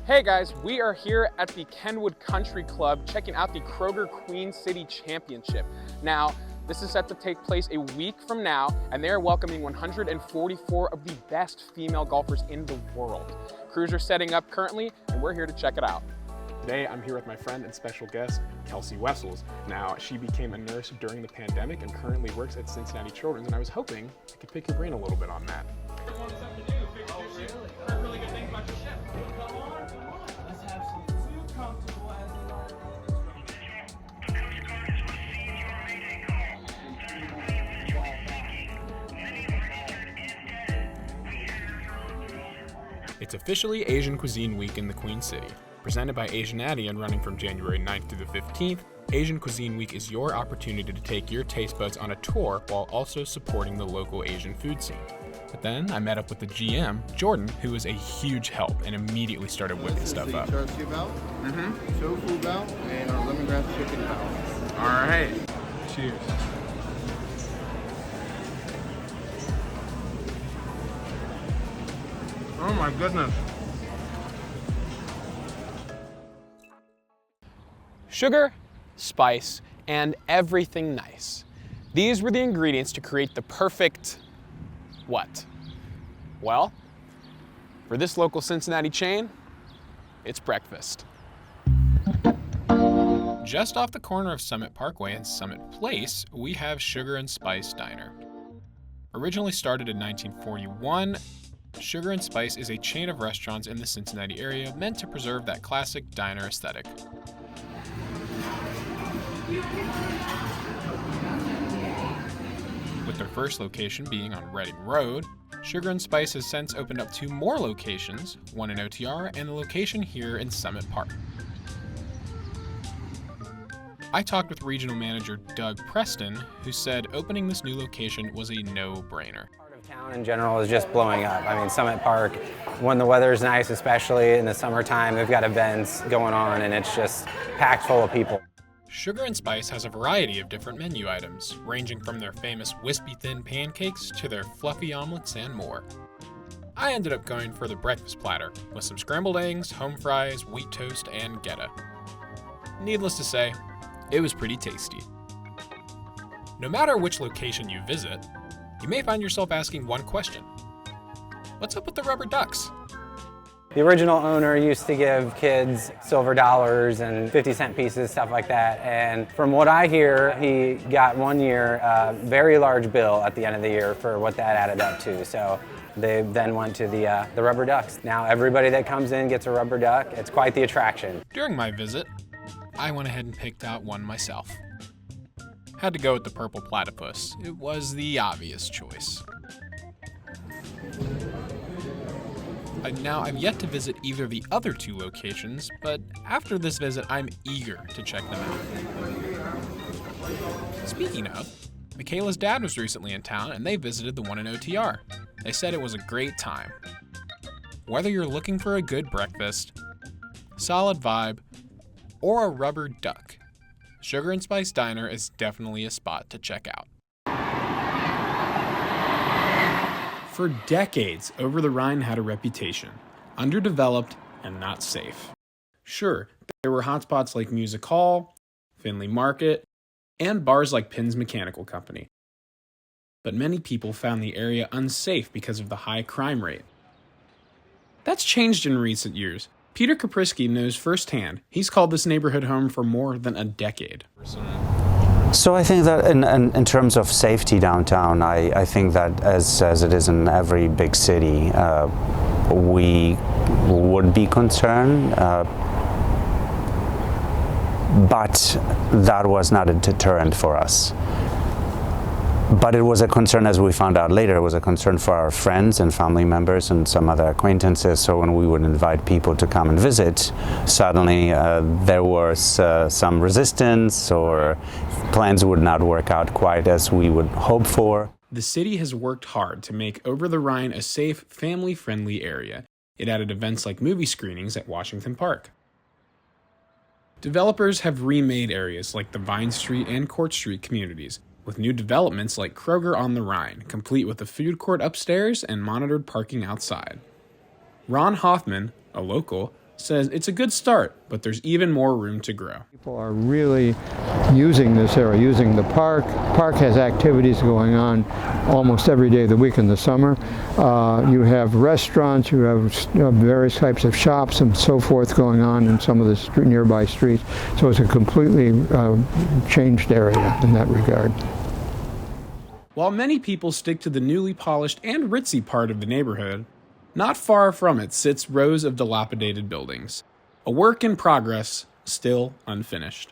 Hey guys, we are here at the Kenwood Country Club checking out the Kroger Queen City Championship. Now, this is set to take place a week from now, and they are welcoming 144 of the best female golfers in the world. Crews are setting up currently, and we're here to check it out. Today, I'm here with my friend and special guest, Kelsey Wessels. Now, she became a nurse during the pandemic and currently works at Cincinnati Children's, and I was hoping I could pick your brain a little bit on that. It's officially Asian Cuisine Week in the Queen City. Presented by Asianati and running from January 9th through the 15th, Asian Cuisine Week is your opportunity to take your taste buds on a tour while also supporting the local Asian food scene. But then I met up with the GM, Jordan, who was a huge help and immediately started whipping stuff up. Char siu bao, tofu bao, and our lemongrass chicken bao. All right. Cheers. Oh my goodness. Sugar, spice, and everything nice. These were the ingredients to create the perfect what? Well, for this local Cincinnati chain, it's breakfast. Just off the corner of Summit Parkway and Summit Place, we have Sugar and Spice Diner. Originally started in 1941, Sugar and Spice is a chain of restaurants in the Cincinnati area meant to preserve that classic diner aesthetic. With their first location being on Reading Road, Sugar and Spice has since opened up 2 more locations, one in OTR and a location here in Summit Park. I talked with regional manager Doug Preston, who said opening this new location was a no-brainer. Town in general is just blowing up. I mean, Summit Park, when the weather's nice, especially in the summertime, they've got events going on and it's just packed full of people. Sugar and Spice has a variety of different menu items, ranging from their famous wispy thin pancakes to their fluffy omelets and more. I ended up going for the breakfast platter with some scrambled eggs, home fries, wheat toast, and geta. Needless to say, it was pretty tasty. No matter which location you visit, you may find yourself asking one question. What's up with the rubber ducks? The original owner used to give kids silver dollars and 50-cent pieces, stuff like that. And from what I hear, he got one year a very large bill at the end of the year for what that added up to. So they then went to the rubber ducks. Now everybody that comes in gets a rubber duck. It's quite the attraction. During my visit, I went ahead and picked out one myself. Had to go with the purple platypus. It was the obvious choice. Now, I've yet to visit either of the other 2 locations, but after this visit, I'm eager to check them out. Speaking of, Michaela's dad was recently in town and they visited the one in OTR. They said it was a great time. Whether you're looking for a good breakfast, solid vibe, or a rubber duck, Sugar and Spice Diner is definitely a spot to check out. For decades, Over the Rhine had a reputation, underdeveloped and not safe. Sure, there were hotspots like Music Hall, Finley Market, and bars like Pins Mechanical Company. But many people found the area unsafe because of the high crime rate. That's changed in recent years. Peter Kaprisky knows firsthand. He's called this neighborhood home for more than a decade. So I think that in terms of safety downtown, I think that as it is in every big city, we would be concerned, but that was not a deterrent for us. But it was a concern, as we found out later, it was a concern for our friends and family members and some other acquaintances. So when we would invite people to come and visit, suddenly there was some resistance or plans would not work out quite as we would hope for. The city has worked hard to make Over the Rhine a safe, family-friendly area. It added events like movie screenings at Washington Park. Developers have remade areas like the Vine Street and Court Street communities, with new developments like Kroger on the Rhine, complete with a food court upstairs and monitored parking outside. Ron Hoffman, a local, says it's a good start, but there's even more room to grow. People are really using this area, using the park. Park has activities going on almost every day of the week in the summer. You have restaurants, you have various types of shops and so forth going on in some of the nearby streets. So it's a completely changed area in that regard. While many people stick to the newly polished and ritzy part of the neighborhood, not far from it sits rows of dilapidated buildings. A work in progress, still unfinished.